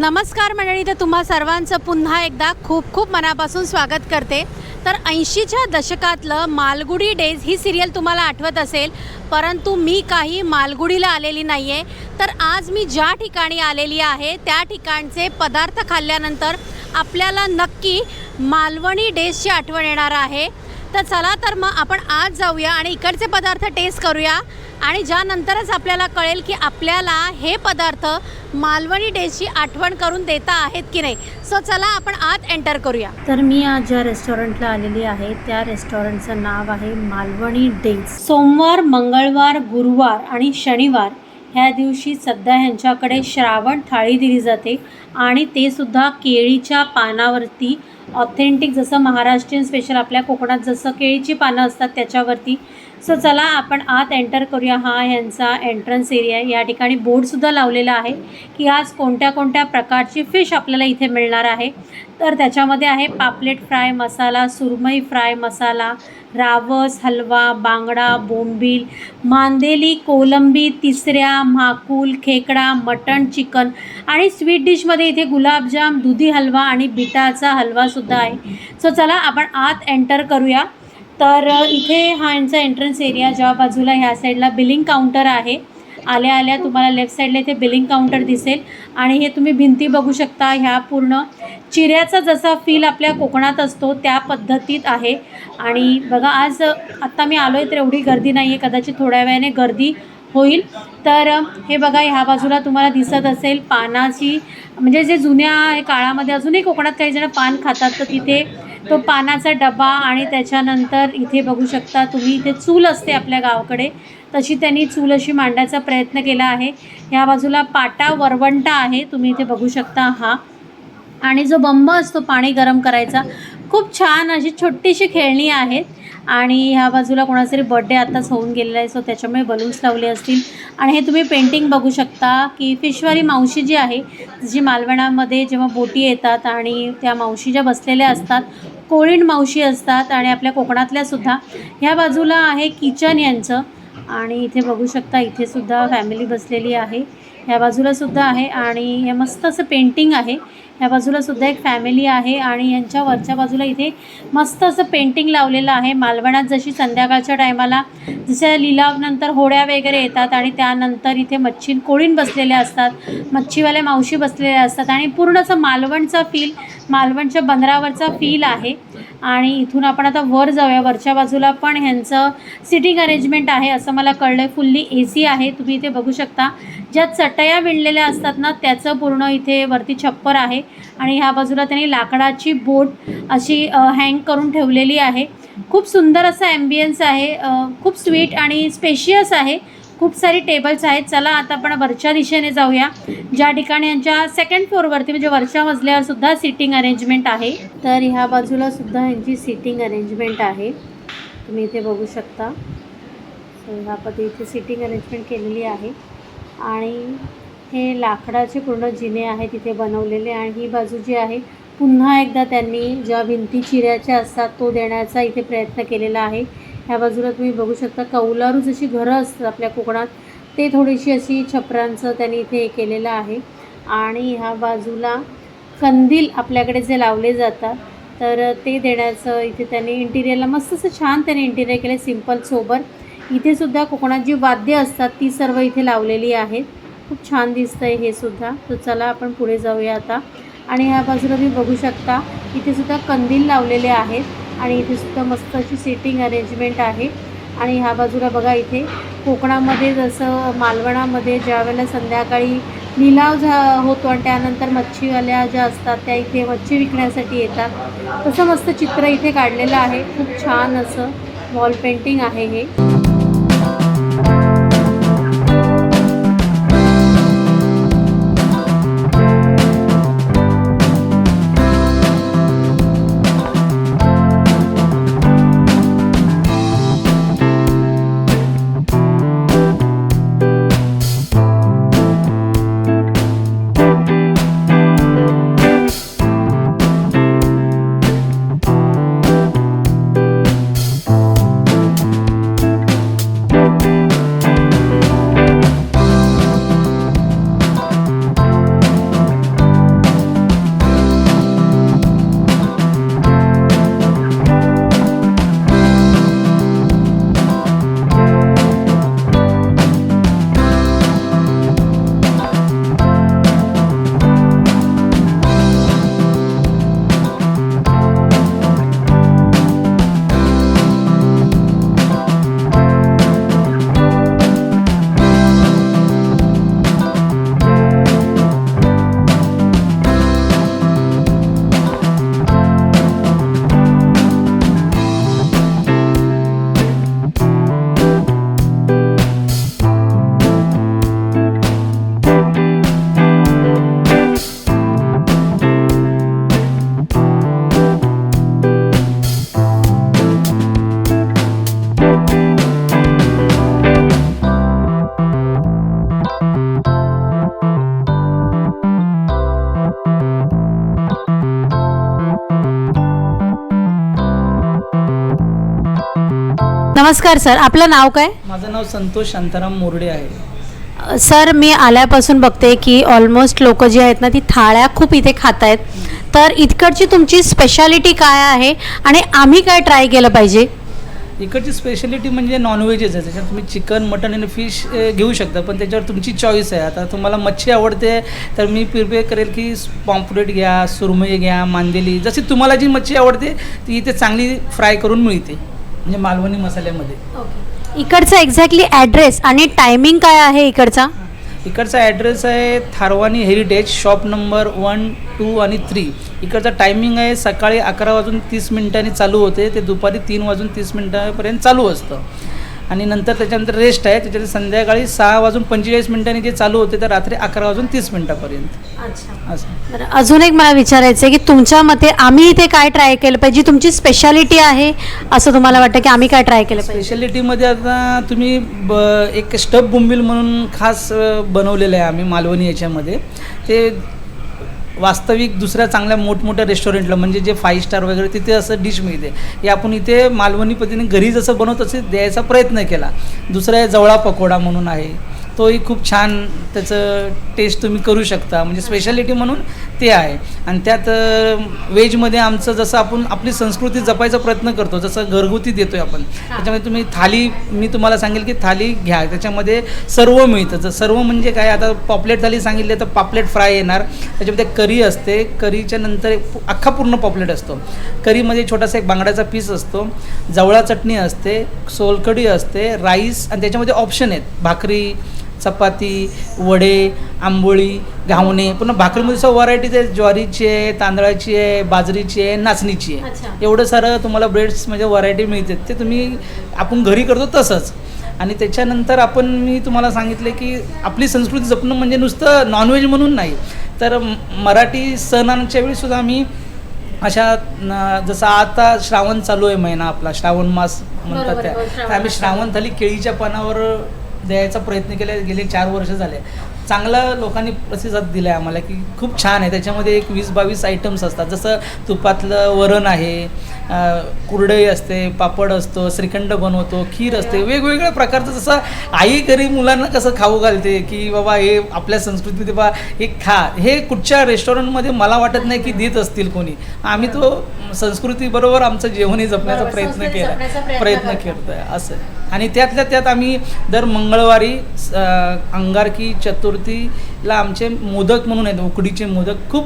नमस्कार मंडळी, तर तुम्हा सर्वांचं पुन्हा एकदा खूप खूप मनापासून स्वागत करते। तर 80च्या दशकातलं मालगुडी डेज ही सिरियल तुम्हाला आठवत असेल, परंतु मी काही मालगुडीला आलेली नाही आहे। तर आज मी ज्या ठिकाणी आलेली आहे त्या ठिकाणचे पदार्थ खाल्ल्यानंतर आपल्याला नक्की मालवणी डेजची आठवण येणार आहे। तर चला तर मग आपण आज जाऊया आणि इकडचे पदार्थ टेस्ट करूया आणि ज्यानंतरच आपल्याला कळेल की आपल्याला हे पदार्थ मालवणी डेजची आठवण करून देता आहेत की नाही। सो चला आपण आत एंटर करूया। तर मी आज ज्या रेस्टॉरंटला आलेली आहे त्या रेस्टॉरंटचं नाव आहे मालवणी डेज। सोमवार, मंगळवार, गुरुवार आणि शनिवार ह्या दिवशी सध्या ह्यांच्याकडे श्रावण थाळी दिली जाते आणि ते सुद्धा केळीच्या पानावरती, ऑथेंटिक जसं महाराष्ट्रीयन स्पेशल आपल्या कोकणात जसं केळीची पानं असतात त्याच्यावरती। सो चला आपण आत एंटर करूया। हा ह्यांचा एंट्रन्स एरिया आहे। या ठिकाणी बोर्डसुद्धा लावलेला आहे की आज कोणत्या कोणत्या प्रकारची फिश आपल्याला इथे मिळणार आहे। तर त्याच्यामध्ये आहे पापलेट फ्राय मसाला, सुरमई फ्राय मसाला, रावस, हलवा, बांगडा, बोंबील, मांदेली, कोलंबी, तिसऱ्या, म्हाकुल, खेकडा, मटण, चिकन आणि स्वीट डिशमध्ये इथे गुलाबजाम, दुधी हलवा आणि बिटाचा हलवासुद्धा आहे। सो चला आपण आत एंटर करूया। तर इथे हा यांचा एंट्रन्स एरिया, ज्या बाजूला ह्या साईडला बिलिंग काउंटर आहे। आल्या आल्या तुम्हाला लेफ्ट साईडला इथे बिलिंग काउंटर दिसेल आणि हे तुम्ही भिंती बघू शकता। ह्या पूर्ण चिऱ्याचा जसा फील आपल्या कोकणात असतो त्या पद्धतीत आहे। आणि बघा आज आत्ता मी आलो आहे तर एवढी गर्दी नाही आहे, कदाचित थोड्या वेळाने गर्दी होईल। तर हे बघा ह्या बाजूला तुम्हाला दिसत असेल पानाची, म्हणजे जे जुन्या काळामध्ये अजूनही कोकणात काही जण पान खातात, तर तिथे तो पानाचा डबा आणि त्याच्यानंतर इथे बघू शकता तुम्ही, इथे चूल असते आपल्या गावाकडे तशी त्यांनी चूल अशी मांडायचा प्रयत्न केला आहे। ह्या बाजूला पाटा वरवंटा आहे, तुम्ही इथे बघू शकता हा। आणि जो बंब असतो पाणी गरम करायचा, खूप छान अशी छोटीशी खेळणी आहेत। आणि ह्या बाजूला कोणाचा तरी बर्थडे आताच होऊन गेलेला आहे, सो त्याच्यामुळे बलून्स लावले असतील। आणि हे तुम्ही पेंटिंग बघू शकता की फिशवाली मावशी जी आहे, जी मालवणामध्ये जेव्हा बोटी येतात आणि त्या मावशी ज्या बसलेल्या असतात, कोळीण मावशी असतात आणि आपल्या कोकणातल्यासुद्धा। ह्या बाजूला आहे किचन यांचं आणि इथे बघू शकता इथे सुद्धा फॅमिली बसलेली आहे। ह्या बाजूला सुद्धा आहे आणि हे मस्त असं पेंटिंग आहे। ह्या बाजूला सुद्धा एक फॅमिली आहे आणि यांच्या वरच्या बाजूला इथे मस्त असं पेंटिंग लावलेलं आहे। मालवणात जशी संध्याकाळच्या टायमाला जसं लिलावनंतर होड्या वगैरे येतात आणि त्यानंतर इथे मच्छी कोळीण बसलेल्या असतात, मच्छीवाल्या मावशी बसलेल्या असतात आणि पूर्ण असं मालवणचा फील, मालवणच्या बंदरावरचा फील आहे। आणि इथून आपण आता वर जाऊया। वरच्या बाजूला पण ह्यांचं सिटिंग अरेंजमेंट आहे असं मला कळलं आहे। फुल्ली AC आहे, तुम्ही इथे बघू शकता। ज्या चटया विणलेल्या असतात ना त्याचं पूर्ण इथे वरती छप्पर आहे आणि ह्या बाजूला त्यांनी लाकडाची बोट अशी हँग करून ठेवलेली आहे। खूप सुंदर असा ॲम्बियन्स आहे, खूप स्वीट आणि स्पेशियस आहे। खूप सारी टेबल्स आहेत। चला आता आपण वरच्या दिशेने जाऊया, ज्या ठिकाणी यांच्या सेकंड फ्लोअरवरती म्हणजे वरच्या मजल्यावर सुद्धा सिटिंग अरेंजमेंट आहे। तर ह्या बाजूला सुद्धा यांची सिटिंग अरेंजमेंट आहे, तुम्ही इथे बघू शकता। सो ह्या पद्धतीची सिटिंग अरेंजमेंट केलेली आहे आणि हे लाकडाचे पूर्ण जिने आहेत तिथे बनवलेले। आणि ही बाजू जी आहे पुन्हा एकदा त्यांनी ज्या भिंती चिऱ्याच्या असतात तो देण्याचा इथे प्रयत्न केलेला आहे। ह्या बाजूला तुम्ही बघू शकता कौलारू जशी घरं असतात आपल्या कोकणात, ते थोडीशी अशी छपरांचं त्यांनी इथे केलेलं आहे। आणि ह्या बाजूला कंदील आपल्याकडे जे लावले जातात तर ते देण्याचं इथे त्यांनी इंटिरियरला मस्त असं छान त्यांनी इंटिरियर केलं, सिम्पल सोबर। इथे सुद्धा कोकणात जी वाद्य असतात ती सर्व इथे लावलेली आहेत। खूप छान दिसतं आहे हे सुद्धा। तर चला आपण पुढे जाऊया आता। आणि ह्या बाजूला तुम्ही बघू शकता इथे सुद्धा कंदील लावलेले आहेत आणि इथे सुद्धा मस्त अशी सिटिंग अरेंजमेंट आहे। आणि ह्या बाजूला बघा इथे कोकणामध्ये जसं मालवणामध्ये ज्या वेळेला संध्याकाळी लिलाव होतो आणि त्यानंतर मच्छीवाल्या ज्या असतात त्या इथे मच्छी विकण्यासाठी येतात, तसं मस्त चित्र इथे काढलेलं आहे। खूप छान असं वॉल पेंटिंग आहे हे। नमस्कार सर, आपलं नाव काय? माझं नाव संतोष शांताराम मोरडे आहे. सर, मी आल्यापासून बघते की ऑलमोस्ट लोक जी आहेत ना ती थाळ्या खूप इथे खात आहेत. तर इकडची तुमची स्पेशालिटी काय आहे आणि आम्ही काय ट्राय केलं पाहिजे? इकडची स्पेशालिटी म्हणजे नॉनव्हेजच आहे. त्याच्यात तुम्ही चिकन, मटन आणि फिश घेऊ शकता, पण त्याच्यावर तुमची चॉईस आहे. आता तुम्हाला मच्छी आवडते तर मी प्रिपेअर करेल की पॉम्फ्रेट घ्या, सुरमई घ्या, मांदेली, जशी तुम्हाला जी मच्छी आवडते ती इथे चांगली फ्राय करून मिळते, म्हणजे मालवणी मसाल्यामध्ये. इकडचा एक्झॅक्टली ॲड्रेस आणि टायमिंग काय आहे इकडचा? इकडचा ॲड्रेस आहे थारवानी हेरिटेज, शॉप नंबर 1, 2 आणि 3. इकडचा टायमिंग आहे सकाळी 11:30 चालू होते ते दुपारी 3:30 चालू असतं, आणि नंतर त्याच्यानंतर रेस्ट आहे. त्याच्यात संध्याकाळी 6:45 जे चालू होते तर रात्री 11:30 अच्छा. असं. तर अजून एक मला विचारायचं आहे की तुमच्या मते आम्ही इथे काय ट्राय केलं पाहिजे? तुमची स्पेशालिटी आहे असं तुम्हाला वाटतं की आम्ही काय ट्राय केलं पाहिजे? स्पेशालिटीमध्ये आता तुम्ही एक स्टफ बोंबील म्हणून खास बनवलेलं आहे आम्ही मालवणी याच्यामध्ये. ते वास्तविक दुसऱ्या चांगल्या मोठमोठ्या रेस्टॉरंटला, म्हणजे जे 5 स्टार वगैरे तिथे असं डिश मिळते, हे आपण इथे मालवणी पद्धतीने घरी जसं बनवतो तसं द्यायचा प्रयत्न केला. दुसरा आहे जवळा पकोडा म्हणून आहे, तोही खूप छान, त्याचं टेस्ट तुम्ही करू शकता, म्हणजे स्पेशालिटी म्हणून ते आहे. आणि त्यात व्हेजमध्ये आमचं जसं आपण आपली संस्कृती जपायचा प्रयत्न करतो, जसं घरगुती देतो आहे आपण, त्याच्यामध्ये तुम्ही थाली, मी तुम्हाला सांगेल की थाली घ्या, त्याच्यामध्ये सर्व मिळतं. जर सर्व म्हणजे काय, आता पॉपलेट थाली सांगितले तर पापलेट फ्राय येणार, त्याच्यामध्ये करी असते, करीच्या नंतर अख्खा पूर्ण पॉपलेट असतो, करीमध्ये छोटासा एक बांगड्याचा पीस असतो, जवळा चटणी असते, सोलकढी असते, राईस, आणि त्याच्यामध्ये ऑप्शन आहेत भाकरी, चपाती, वडे, आंबोळी, घावणे. पुन्हा भाकरीमध्ये व्हरायटीज आहे, ज्वारीची आहे, तांदळाची आहे, बाजरीची आहे, नाचणीची आहे. एवढं सारं तुम्हाला ब्रेड्स म्हणजे व्हरायटी मिळते. ते तुम्ही आपण घरी करतो तसंच. आणि त्याच्यानंतर मी तुम्हाला सांगितले की आपली संस्कृती जपणं म्हणजे नुसतं नॉनव्हेज म्हणून नाही, तर मराठी सणांच्या वेळीसुद्धा आम्ही अशा जसं आता श्रावण चालू आहे महिना आपला, श्रावण मास म्हणतात त्या, तर आम्ही श्रावण थाली केळीच्या पानावर द्यायचा प्रयत्न केला. गेले 4 वर्ष झाले. चांगला लोकांनी प्रतिसाद दिला आहे आम्हाला की खूप छान आहे. त्याच्यामध्ये एक 20-22 आयटम्स असतात, जसं तुपातलं वरण आहे, कुरडई असते, पापड असतो, श्रीखंड बनवतो, खीर असते, वेगवेगळ्या प्रकारचं. जसं आई घरी मुलांना कसं खाऊ घालते की बाबा हे आपल्या संस्कृतीमध्ये बा हे खा, हे कुठच्या रेस्टॉरंटमध्ये मला वाटत नाही की देत असतील कोणी. आम्ही तो संस्कृतीबरोबर आमचं जेवणही जपण्याचा प्रयत्न करतो आहे असं. आणि त्यातल्या त्यात आम्ही दर मंगळवारी अंगारकी चतुर्थीला आमचे मोदक म्हणून आहेत, उकडीचे मोदक खूप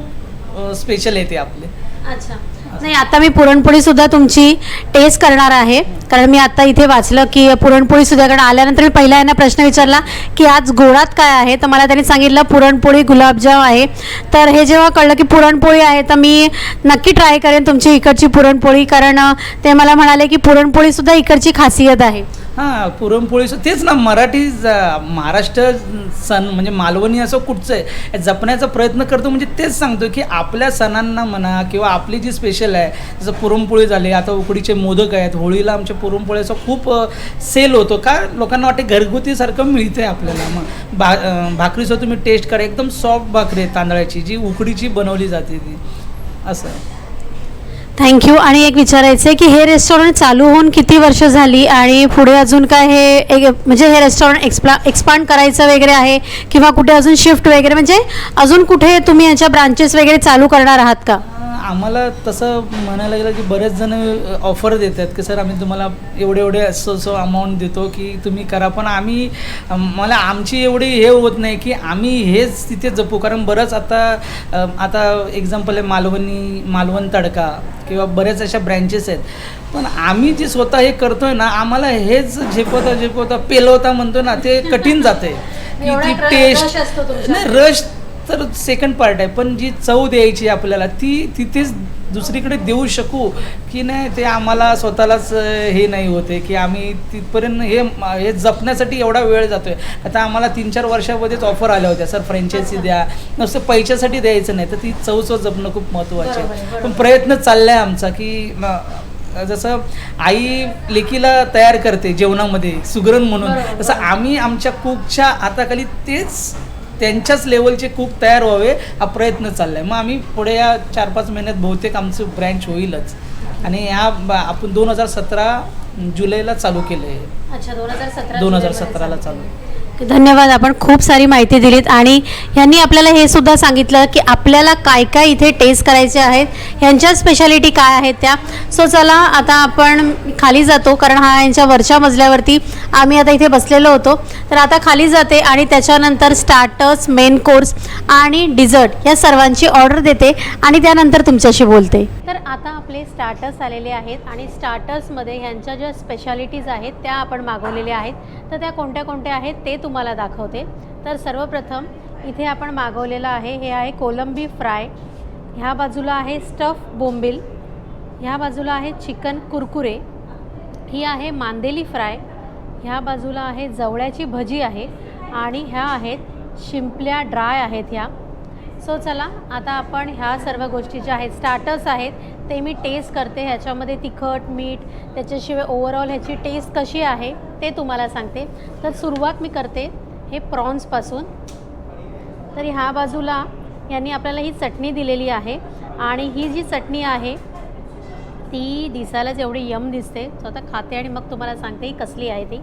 स्पेशल आहे ते आपले. अच्छा. नाही, आता मी पुरणपोळी सुद्धा तुमची टेस्ट करणार आहे, कारण मी आता इथे वाचलं की पुरणपोळी सुद्धा. कारण आल्यानंतर मी पहिला यांना प्रश्न विचारला की आज गोडात काय आहे, तर मला त्यांनी सांगितलं पुरणपोळी, गुलाबजाम आहे. तर हे जेव्हा कळलं की पुरणपोळी आहे तर मी नक्की ट्राय करेन तुमची इकडची पुरणपोळी, कारण ते मला म्हणाले की पुरणपोळी सुद्धा इकडची खासियत आहे. हां, पुरणपोळीचं तेच ना, महाराष्ट्र सण म्हणजे मालवणी असं कुठचं आहे जपण्याचा प्रयत्न करतो. म्हणजे तेच सांगतो की आपल्या सणांना म्हणा किंवा आपली जी स्पेशल आहे, जसं पुरणपोळी झाली, आता उकडीचे मोदक आहेत, होळीला आमच्या पुरणपोळीचा खूप सेल होतो, का लोकांना वाटते घरगुतीसारखं मिळतं आहे आपल्याला. मग भाकरीसुद्धा तुम्ही टेस्ट करा, एकदम सॉफ्ट भाकरी आहे तांदळाची, जी उकडीची बनवली जाते ती असं. थँक्यू. आणि एक विचारायचं आहे की हे रेस्टॉरंट चालू होऊन किती वर्ष झाली आणि पुढे अजून काय हे म्हणजे हे रेस्टॉरंट एक्सपांड करायचं वगैरे आहे किंवा कुठे अजून शिफ्ट वगैरे, म्हणजे अजून कुठे तुम्ही याच्या ब्रांचेस वगैरे चालू करणार आहात का? आम्हाला तसं म्हणायला गेलं की बरेच जण ऑफर देतात की सर आम्ही तुम्हाला एवढे असं अमाऊंट देतो की तुम्ही करा, पण मला आमची एवढी हे होत नाही की आम्ही हेच तिथे जपू. कारण बरंच आता एक्झाम्पल आहे मालवण तडका किंवा बऱ्याच अशा ब्रँचेस आहेत, पण आम्ही जे स्वतः हे करतोय ना, आम्हाला हेच झेपवता पेलवता म्हणतो ना, ते कठीण जाते. ती टेस्ट नाही, रश तर सेकंड पार्ट आहे, पण जी चव द्यायची आपल्याला ती तिथेच दुसरीकडे देऊ शकू की नाही, ते आम्हाला स्वतःलाच हे नाही होते की आम्ही तिथपर्यंत हे जपण्यासाठी एवढा वेळ जातो आहे. आता आम्हाला 3-4 वर्षामध्येच ऑफर आल्या होत्या, सर फ्रँचायझी द्या, नुसतं पैशासाठी द्यायचं नाही, तर ती चव जपणं खूप महत्त्वाचं आहे. पण प्रयत्न चालला आहे आमचा की जसं आई लेकीला तयार करते जेवणामध्ये सुगरण म्हणून, तसं आम्ही आमच्या कुकच्या हाताखाली तेच त्यांच्याच लेवलचे कुक तयार व्हावे हा प्रयत्न चालला आहे. मग आम्ही पुढे या 4-5 महिन्यात बहुतेक आमचं ब्रँच होईलच. आणि आपण 2017 जुलैला चालू केलं आहे. अच्छा, 2017ला चालू. धन्यवाद. आपण खूप सारी माहिती दिलीत आणि ह्यांनी आपल्याला हे सुद्धा सांगितलं की आपल्याला काय काय इथे टेस्ट करायचे आहेत, ह्यांच्या स्पेशालिटी काय आहेत त्या. सो चला आता आपण खाली जातो, कारण हा यांच्या वरच्या मजल्यावरती आम्ही आता इथे बसलेलो होतो. तर आता खाली जाते आणि त्याच्यानंतर स्टार्टर्स, मेन कोर्स आणि डिझर्ट या सर्वांची ऑर्डर देते आणि त्यानंतर तुमच्याशी बोलते. तर आता आपले स्टार्टर्स आलेले आहेत आणि स्टार्टर्समध्ये ह्यांच्या ज्या स्पेशालिटीज आहेत त्या आपण मागवलेल्या आहेत. तर त्या कोणत्या कोणत्या आहेत ते तुम्हाला दाखवते. तर सर्वप्रथम इथे आपण मागवलेलं आहे, हे आहे कोलंबी फ्राय, ह्या बाजूला आहे स्टफ बोंबील, ह्या बाजूला आहे चिकन कुरकुरे, ही आहे मांदेली फ्राय, ह्या बाजूला आहे जवळ्याची भजी आहे आणि ह्या आहेत शिंपल्या ड्राय आहेत ह्या. सो चला आता आपण ह्या सर्व गोष्टी ज्या आहेत स्टार्टर्स आहेत ते मी टेस्ट करते. ह्याच्यामध्ये तिखट, मीठ, त्याच्याशिवाय ओव्हरऑल ह्याची टेस्ट कशी आहे ते तुम्हाला सांगते. तर सुरुवात मी करते हे प्रॉन्सपासून. तर ह्या बाजूला यांनी आपल्याला ही चटणी दिलेली आहे आणि ही जी चटणी आहे ती दिसायलाच एवढी यम दिसते. सो आता खाते आणि मग तुम्हाला सांगते ही कसली आहे ती.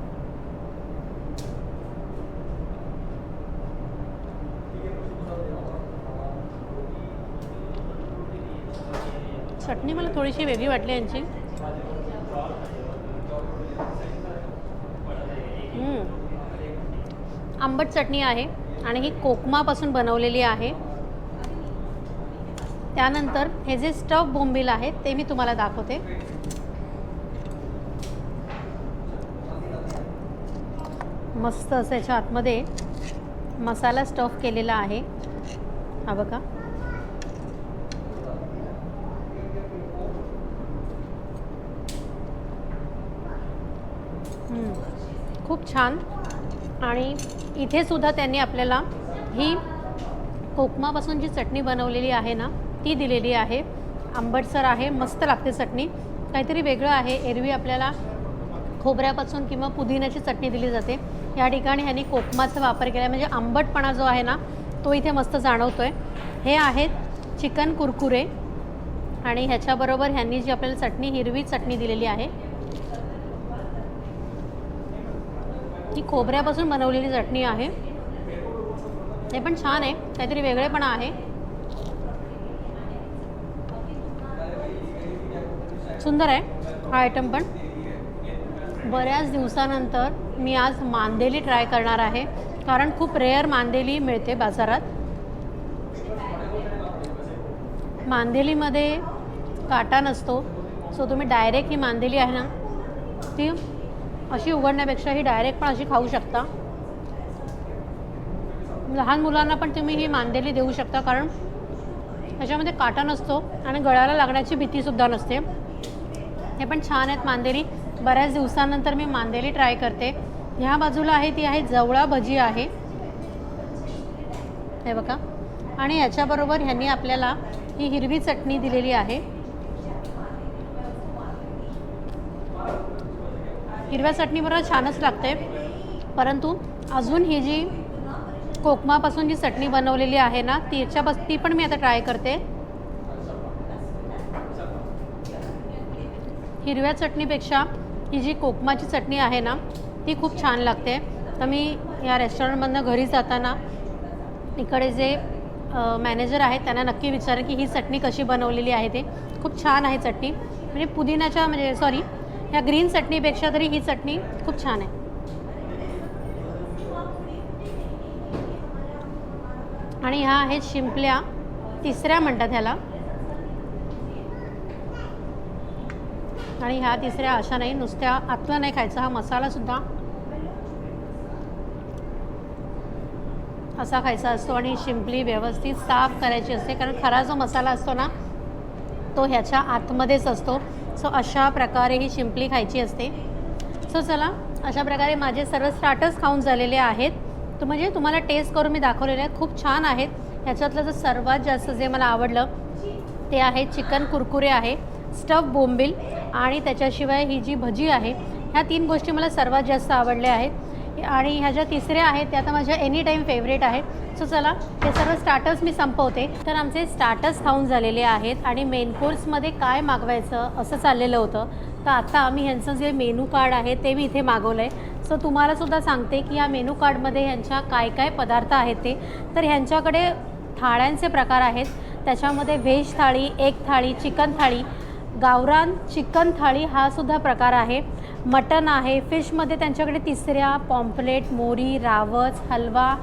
चटणी मला थोडीशी वेगळी वाटली यांची. आंबट चटणी आहे आणि ही कोकमापासून बनवलेली आहे. त्यानंतर हे जे स्टफ बोंबील आहेत ते मी तुम्हाला दाखवते. मस्त असं याच्या आतमध्ये मसाला स्टफ केलेला आहे, हा बघा. खूप छान. आणि इथे सुद्धा त्यांनी आपल्याला ही कोकमापासून जी चटणी बनवलेली आहे ना ती दिलेली आहे. आंबटसर आहे, मस्त लागते चटणी, काहीतरी वेगळं आहे. एरवी आपल्याला खोबऱ्यापासून किंवा पुदिन्याची चटणी दिली जाते, या ठिकाणी ह्यांनी कोकमाचा वापर केला आहे, म्हणजे आंबटपणा जो आहे ना तो इथे मस्त जाणवतो आहे. हे आहेत चिकन कुरकुरे आणि ह्याच्याबरोबर ह्यांनी जी आपल्याला चटणी, हिरवी चटणी दिलेली आहे ही खोबऱ्यापासून बनवलेली चटणी आहे. हे पण छान आहे, काहीतरी वेगळेपणा आहे. सुंदर आहे हा आयटम पण. बऱ्याच दिवसानंतर मी आज मांदेली ट्राय करणार आहे, कारण खूप रेअर मांदेली मिळते बाजारात. मांदेलीमध्ये काटा नसतो, सो तुम्ही डायरेक्ट ही मांदेली आहे ना ती अशी उघडण्यापेक्षा ही डायरेक्ट पण अशी खाऊ शकता. लहान मुलांना पण तुम्ही ही मांदेली देऊ शकता, कारण ह्याच्यामध्ये काटा नसतो आणि गळ्याला लागण्याची भीतीसुद्धा नसते. हे पण छान आहेत मांदेली. बऱ्याच दिवसानंतर मी मांदेली ट्राय करते. ह्या बाजूला आहे ती आहे जवळा भजी आहे, हे बघा. आणि याच्याबरोबर ह्यांनी आपल्याला ही हिरवी चटणी दिलेली आहे. हिरव्या चटणीबरोबर छानच लागते, परंतु अजून ही जी कोकमापासून जी चटणी बनवलेली आहे ना ती पण मी आता ट्राय करते. हिरव्या चटणीपेक्षा ही जी कोकमाची चटणी आहे ना ती खूप छान लागते. तर मी या रेस्टॉरंटमधनं घरी जाताना इकडे जे मॅनेजर आहेत त्यांना नक्की विचारेन की ही चटणी कशी बनवलेली आहे. ते खूप छान आहे चटणी, म्हणजे पुदिन्याच्या म्हणजे सॉरी ह्या ग्रीन चटणीपेक्षा तरी ही चटणी खूप छान आहे. आणि ह्या आहेत शिंपल्या, तिसऱ्या म्हणतात ह्याला. आणि ह्या तिसऱ्या अशा नाही, नुसत्या आतलं नाही खायचा, हा मसालासुद्धा असा खायचा असतो आणि शिंपली व्यवस्थित साफ करायची असते, कारण खरा जो मसाला असतो ना तो ह्याच्या आतमध्येच असतो. सो अशा प्रकारे ही शिंपली खायची असते. सो चला, अशा प्रकारे माझे सर्व स्टार्टर्स खाऊन झालेले आहेत. तर म्हणजे तुम्हाला टेस्ट करून मी दाखवलेले आहेत, खूप छान आहेत. ह्याच्यातलं जर सर्वात जास्त जे मला आवडलं ते आहे चिकन कुरकुरे आहे, स्टफ बोंबील आणि त्याच्याशिवाय ही जी भजी आहे, ह्या तीन गोष्टी मला सर्वात जास्त आवडल्या आहेत. आणि ह्या ज्या तिसऱ्या आहेत त्या आता माझ्या एनी टाईम फेवरेट आहेत. सो चला हे सर्व स्टार्टर्स मी संपवते. तर आमचे स्टार्टर्स खाऊन झालेले आहेत आणि मेन कोर्समध्ये काय मागवायचं असं चाललेलं होतं. तर आता आम्ही ह्यांचं जे मेनू कार्ड आहे ते मी इथे मागवलं आहे. सो तुम्हालासुद्धा सांगते की या मेनू कार्डमध्ये ह्यांच्या काय काय पदार्थ आहेत ते. तर ह्यांच्याकडे थाळ्यांचे प्रकार आहेत. त्याच्यामध्ये व्हेज थाळी, एग थाळी, चिकन थाळी, गावरान चिकन थाळी हा सुद्धा प्रकार आहे, मटन आहे, फिशमध्ये त्यांच्याकडे तिसऱ्या, पॉम्पलेट, मोरी, रावस, हलवा,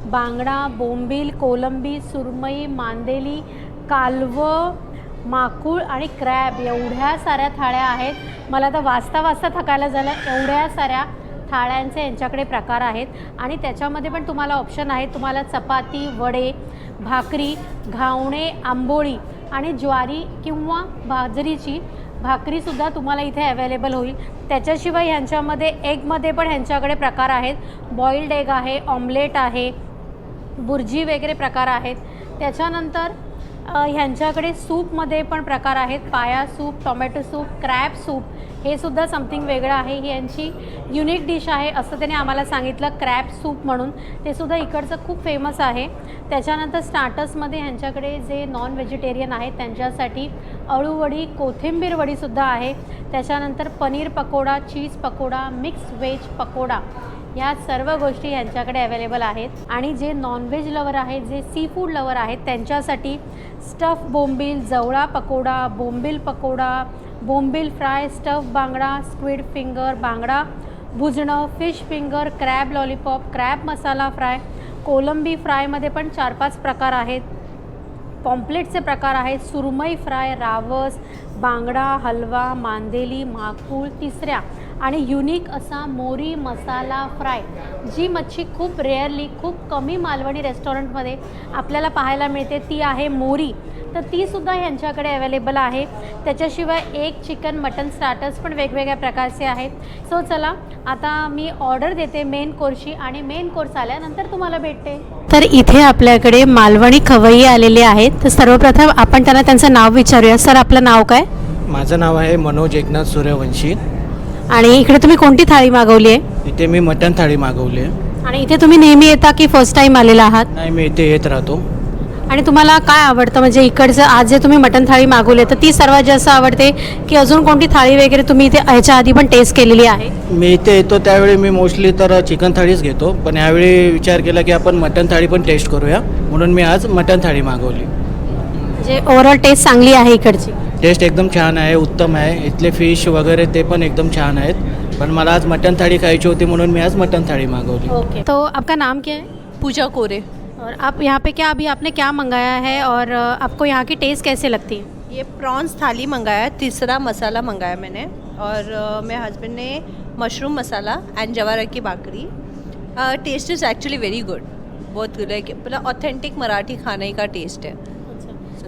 बांगडा, बोंबील, कोलंबी, सुरमई, मांदेली, कालवं, माकुळ आणि क्रॅब एवढ्या साऱ्या थाळ्या आहेत. मला तर वाचता थकायला झालं. एवढ्या साऱ्या थाळ्यांचे यांच्याकडे प्रकार आहेत आणि त्याच्यामध्ये पण तुम्हाला ऑप्शन आहे. तुम्हाला चपाती, वडे, भाकरी, घावणे, आंबोळी आणि ज्वारी किंवा बाजरीची भाकरीसुद्धा तुम्हाला इथे अवेलेबल होईल. त्याच्याशिवाय ह्यांच्यामध्ये एगमध्ये पण ह्यांच्याकडे प्रकार आहेत. बॉइल्ड एग आहे, ऑमलेट आहे, बुर्जी वगैरे प्रकार आहेत. त्याच्यानंतर ह्यांच्याकडे सूपमध्ये पण प्रकार आहेत. पाया soup, tomato soup, crab soup हे सुद्धा समथिंग वेगळं आहे. ही यांची युनिक डिश आहे असं त्याने आम्हाला सांगितलं, क्रॅब सूप म्हणून. ते सुद्धा इकडचं खूप फेमस आहे. त्याच्यानंतर स्टार्टर्समध्ये ह्यांच्याकडे जे नॉन व्हेजिटेरियन आहेत त्यांच्यासाठी अळूवडी, कोथिंबीर वडीसुद्धा आहे. त्याच्यानंतर पनीर पकोडा, चीज पकोडा, मिक्स व्हेज पकोडा ह्या सर्व गोष्टी ह्यांच्याकडे अवेलेबल आहेत. आणि जे नॉनव्हेज लवर आहेत, जे सी फूड लवर आहेत त्यांच्यासाठी स्टफ बोंबील, जवळा पकोडा, बोंबील पकोडा, बोंबील फ्राय, स्टफ बांगडा, स्क्विड फिंगर, बांगडा भुजणं, fish finger, crab lollipop, crab masala fry, कोलंबी फ्रायमध्ये पण 4-5 प्रकार आहेत. पॉम्पलेटचे प्रकार आहेत, सुरमई फ्राय, रावस, बांगडा, हलवा, मांदेली, माकुळ तिसऱ्या आणि युनिक असा मोरी मसाला फ्राय. जी मच्छी खूप रेअरली, खूप कमी मालवणी रेस्टॉरंटमध्ये आपल्याला पाहायला मिळते ती आहे मोरी. तर तीसुद्धा ह्यांच्याकडे अवेलेबल आहे. त्याच्याशिवाय एक चिकन मटन स्टार्टर्स पण वेगवेगळ्या प्रकारचे आहेत. सो चला आता मी ऑर्डर देते मेन कोर्सची आणि मेन कोर्स आल्यानंतर तुम्हाला भेटते. तर इथे आपल्याकडे मालवणी खवय्ये आलेले आहेत. तर सर्वप्रथम आपण त्यांना त्यांचं नाव विचारूया. सर आपलं नाव काय? माझं नाव आहे मनोज एकनाथ सूर्यवंशी. आणि इकडे तुम्ही कोणती थाळी मागवली आहे? इथे मी मटण थाळी मागवली आहे. आणि इथे तुम्ही नेहमी येता की फर्स्ट टाईम आलेला आहात? नाही, मी इथे येत राहतो. आणि तुम्हाला काय आवडतं, म्हणजे इकडचं आज जे तुम्ही मटण थाळी मागवली तर ती सर्वात जास्त आवडते की अजून कोणती थाळी वगैरे तुम्ही इथे ह्याच्या आधी पण टेस्ट केलेली आहे? मी इथे येतो त्यावेळी मी मोस्टली तर चिकन थाळीच घेतो, पण यावेळी विचार केला की आपण मटण थाळी पण टेस्ट करूया, म्हणून मी आज मटण थाळी मागवली. म्हणजे ओव्हरऑल टेस्ट चांगली आहे इकडची? टेस्ट एकदम छान आहे, उत्तम आहे. इथले फिश वगैरे ते पण एकदम छान आहेत, पण मला आज मटण थाळी खायची होती म्हणून मी आज मटण थाळी मागवली. ओके. तो आपका नाम क्या है? पूजा कोरे. और आप यहाँ पे क्या अभी आपने क्या मंगाया है और आपको यहाँ की टेस्ट कैसे लगती है? ये प्रॉन्स थाली मंगाया, तीसरा मसाला मंगाया मैंने, और मेरे हस्बैंड ने मशरूम मसाला एंड जवार की bhakri. Taste is actually very good, बहुत गुड है. मतलब ऑथेंटिक मराठी खाने का टेस्ट है.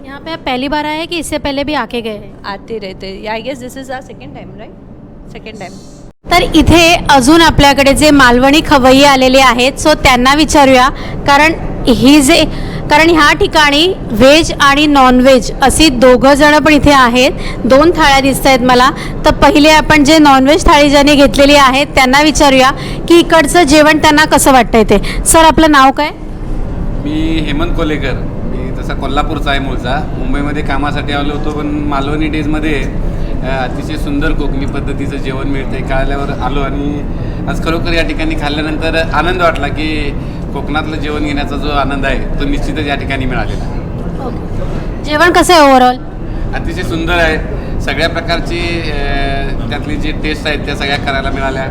यहाँ पे आप पहली बार आए हैं कि इससे पहले भी आके गए हैं? आते रहते. I guess this is our second time, right? Second time. तर इथे अजून आपल्याकडे जे मालवणी खवय्ये आलेले आहेत सो त्यांना विचारूया. कारण ह्या ठिकाणी व्हेज आणि नॉनव्हेज अशी दोघं जण पण इथे आहेत. 2 थाळ्या दिसत आहेत मला. तर पहिले आपण जे नॉनव्हेज थाळी ज्यांनी घेतलेली आहे त्यांना विचारूया की इकडचं जेवण त्यांना कसं वाटतंय ते. सर आपलं नाव काय? मी हेमंत कोलेकर. मी तसा कोल्हापूरचा आहे मूळचा. मुंबईमध्ये कामासाठी आलो होतो, पण मालवणी डेजमध्ये अतिशय सुंदर कोकणी पद्धतीचं जेवण मिळते कळल्यावर आलो आणि आज खरोखर या ठिकाणी खाल्ल्यानंतर आनंद वाटला की कोकणातलं जेवण घेण्याचा जो आनंद आहे तो निश्चितच या ठिकाणी मिळालेला. जेवण कसं आहे ओव्हरऑल? अतिशय सुंदर आहे. सगळ्या प्रकारची त्यातली जी टेस्ट आहेत त्या सगळ्या करायला मिळाल्या.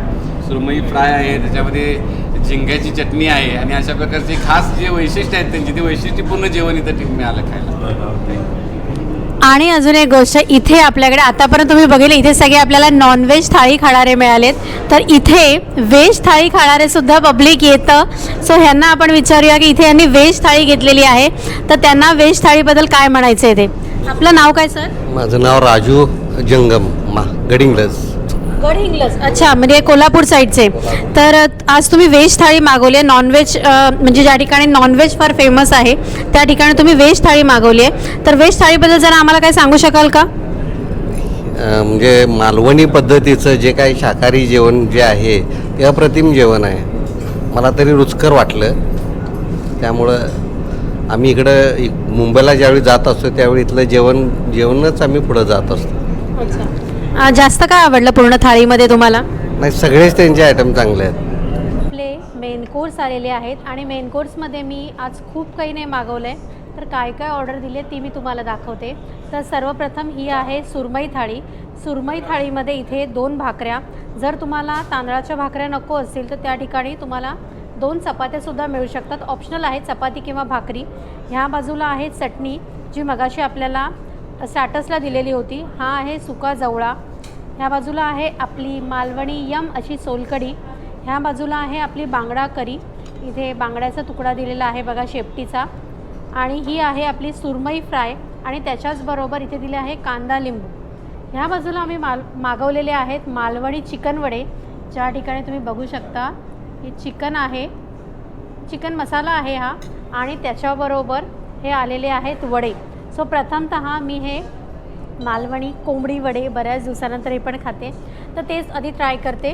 सुरमई फ्राय आहे, त्याच्यामध्ये झिंग्याची चटणी आहे आणि अशा प्रकारचे खास जे वैशिष्ट्य आहेत त्यांची ते वैशिष्ट्यपूर्ण जेवण इथं मिळालं खायला. आणि अजून एक गोष्ट, इथे आपल्याकडे आतापर्यंत तुम्ही बघितलं इथे सगळे आपल्याला नॉनव्हेज थाळी खाणारे मिळालेत. तर इथे व्हेज थाळी खाणारे सुद्धा पब्लिक येतं. सो ह्यांना आपण विचारूया की इथे यांनी व्हेज थाळी घेतलेली आहे तर त्यांना व्हेज थाळीबद्दल काय म्हणायचं आहे ते. आपलं नाव काय सर? माझं नाव राजू जंगम गडिंग्लज. गडहिंग्लज. अच्छा, म्हणजे कोल्हापूर साईडचे. तर आज तुम्ही व्हेज थाळी मागवली आहे. नॉनव्हेज म्हणजे ज्या ठिकाणी नॉनव्हेज फार फेमस आहे त्या ठिकाणी तुम्ही व्हेज थाळी मागवली आहे. तर व्हेज थाळीबद्दल जरा आम्हाला काय सांगू शकाल का? म्हणजे मालवणी पद्धतीचं जे काही शाकाहारी जेवण जे आहे ते अप्रतिम जेवण आहे. मला तरी रुचकर वाटलं. त्यामुळं आम्ही इकडं मुंबईला ज्यावेळी जात असतो त्यावेळी इथलं जेवणच आम्ही पुढं जात असतो. अच्छा, जास्त काय आवडलं पूर्ण थाळीमध्ये तुम्हाला? नाही, सगळेच त्यांचे आयटम चांगले आहेत. आपले मेन कोर्स आलेले आहेत आणि मेन कोर्समध्ये मी आज खूप काही नाही मागवलं आहे, तर काय काय ऑर्डर दिली आहे ती मी तुम्हाला दाखवते. तर सर्वप्रथम ही आहे सुरमई थाळी. सुरमई थाळीमध्ये इथे 2 भाकऱ्या. जर तुम्हाला तांदळाच्या भाकऱ्या नको असतील तर त्या ठिकाणी तुम्हाला 2 चपात्यासुद्धा मिळू शकतात. ऑप्शनल आहे चपाती किंवा भाकरी. ह्या बाजूला आहे चटणी जी मगाशी आपल्याला स्टार्टर्सला दिलेली होती. हा आहे सुका जवळा. ह्या बाजूला आहे आपली मालवणी यम अशी सोलकढी. ह्या बाजूला आहे आपली बांगडा करी. इथे बांगड्याचा तुकडा दिलेला आहे बघा शेपटीचा. आणि ही आहे आपली सुरमई फ्राय आणि त्याच्याचबरोबर इथे दिले आहे कांदा लिंबू. ह्या बाजूला आम्ही मागवलेले आहेत मालवणी चिकन वडे, ज्या ठिकाणी तुम्ही बघू शकता हे चिकन आहे, चिकन मसाला आहे हा, आणि त्याच्याबरोबर हे आलेले आहेत वडे. सो प्रथमतः मी हे मालवणी कोंबडी वडे बऱ्याच दिवसानंतर हे पण खाते, तर तेच आधी ट्राय करते.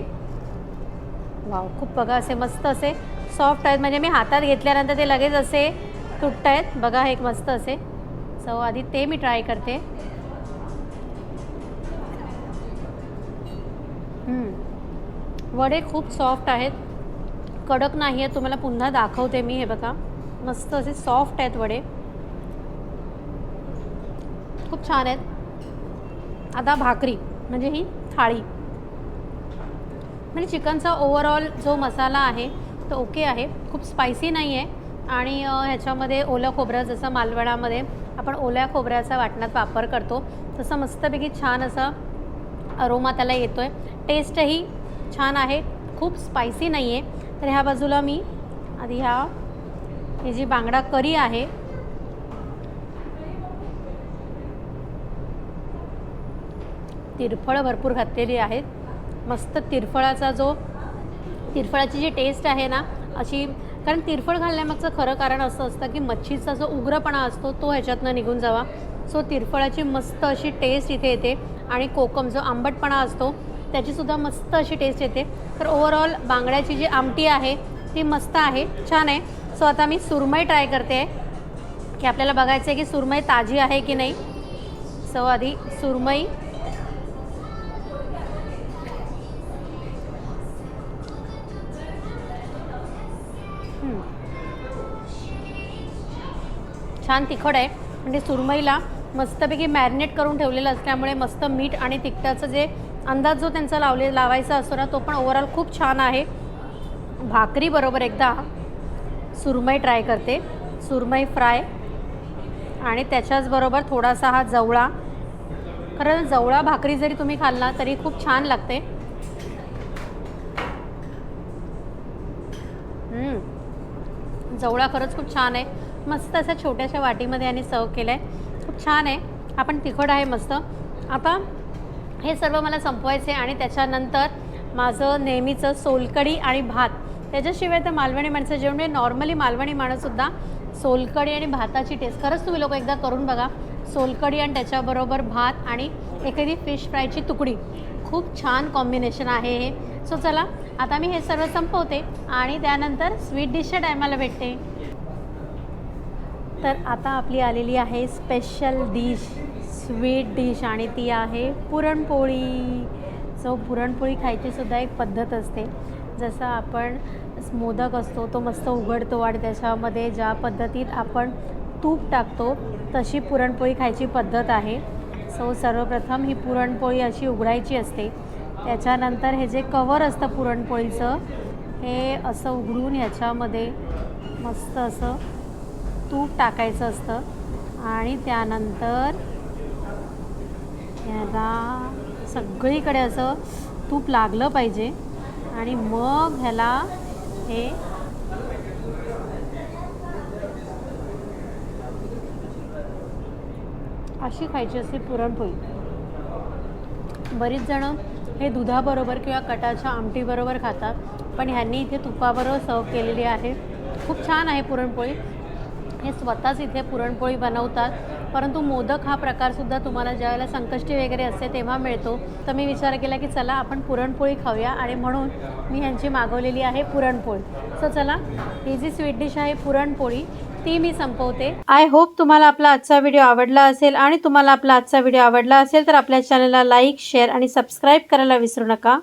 वाव, खूप बघा असे मस्त असे सॉफ्ट आहेत, म्हणजे मी हातात घेतल्यानंतर ते लगेच असे तुटत आहेत बघा, हे एक मस्त असे. सो आधी ते मी ट्राय करते. वडे खूप सॉफ्ट आहेत, कडक नाही आहेत. तुम्हाला पुन्हा दाखवते मी. हे बघा मस्त असे सॉफ्ट आहेत वडे, खूप छान आहेत. आता भाकरी म्हणजे ही थाळी, म्हणजे चिकनचा ओव्हरऑल जो मसाला आहे तो ओके आहे, खूप स्पायसी नाही आहे. आणि ह्याच्यामध्ये ओलं खोबरं, जसं मालवणामध्ये आपण ओल्या खोबऱ्याचा वाटणात वापर करतो तसं मस्तपैकी छान असं अरोमा त्याला येतो आहे. टेस्टही छान आहे, खूप स्पायसी नाही आहे. तर ह्या बाजूला मी आधी ही जी बांगडा करी आहे तिरफळ भरपूर घातलेली आहेत. मस्त तिरफळाची जी टेस्ट आहे ना अशी, कारण तिरफळ घालण्यामागचं खरं कारण असं असतं की मच्छीचा जो उग्रपणा असतो तो ह्याच्यातनं निघून जावा. सो तिरफळाची मस्त अशी टेस्ट इथे येते आणि कोकम जो आंबटपणा असतो त्याचीसुद्धा मस्त अशी टेस्ट येते. तर ओव्हरऑल बांगड्याची जी आमटी आहे ती मस्त आहे, छान आहे. सो आता मी सुरमई ट्राय करते आहे की आपल्याला बघायचं आहे की सुरमई ताजी आहे की नाही. सो आधी सुरमई छान तिखट आहे, म्हणजे सुरमईला मस्तपैकी मॅरिनेट करून ठेवलेलं असल्यामुळे मस्त मीठ आणि तिखटाचं जे अंदाज जो त्यांचा लावायचा असतो ना तो पण ओव्हरऑल खूप छान आहे. भाकरी बरोबर एकदा सुरमई ट्राय करते, सुरमई फ्राय, आणि त्याच्याचबरोबर थोडासा हा जवळा. खरं जवळा भाकरी जरी तुम्ही खाल्ला तरी खूप छान लागते. जवळा खरंच खूप छान आहे, मस्त असं छोट्याशा वाटीमध्ये आणि सर्व केलं आहे, खूप छान आहे. आपण तिखट आहे मस्त. आता हे सर्व मला संपवायचे आणि त्याच्यानंतर माझं नेहमीचं सोलकढी आणि भात. त्याच्याशिवाय तर मालवणी माणसं जेवण, म्हणजे नॉर्मली मालवणी माणूससुद्धा सोलकढी आणि भाताची टेस्ट खरंच तुम्ही लोक एकदा करून बघा. सोलकढी आणि त्याच्याबरोबर भात आणि एखादी फिश फ्रायची तुकडी, खूप छान कॉम्बिनेशन आहे हे. सो चला आता मी हे सर्व संपवते आणि त्यानंतर स्वीट डिशच्या टायमाला भेटते. तर आता आपली आलेली आहे स्पेशल डिश, स्वीट डिश, आणि ती आहे पुरणपोळी. सो पुरणपोळी खायचीसुद्धा एक पद्धत असते. जसं आपण मोदक असतो तो मस्त उघडतो आणि त्याच्यामध्ये ज्या पद्धतीत आपण तूप टाकतो तशी पुरणपोळी खायची पद्धत आहे. सो सर्वप्रथम ही पुरणपोळी अशी उघडायची असते. त्याच्यानंतर हे जे कवर असतं पुरणपोळीचं हे असं उघडून ह्याच्यामध्ये मस्त असं तूप टाकायचं असतं आणि त्यानंतर ह्याला सगळीकडे असं तूप लागलं पाहिजे आणि मग ह्याला हे अशी खायची असते पुरणपोळी. बरीच जणं हे दुधाबरोबर किंवा कटाच्या आमटीबरोबर खातात, पण ह्यांनी इथे तुपाबरोबर सर्व केलेली आहे. खूप छान आहे पुरणपोळी. हे स्वतःच इथे पुरणपोळी बनवतात परंतु मोदक हा प्रकारसुद्धा तुम्हाला ज्यावेळेला संकष्टी वगैरे असते तेव्हा मिळतो. तर मी विचार केला की चला आपण पुरणपोळी खाऊया आणि म्हणून मी ह्यांची मागवलेली आहे पुरणपोळी. सो चला, ही जी स्वीट डिश आहे पुरणपोळी ती मी संपवते. आय होप तुम्हाला आपला आजचा व्हिडिओ आवडला असेल आणि तुम्हाला आपला आजचा व्हिडिओ आवडला असेल तर आपल्या चॅनलला लाईक, शेअर आणि सबस्क्राईब करायला विसरू नका.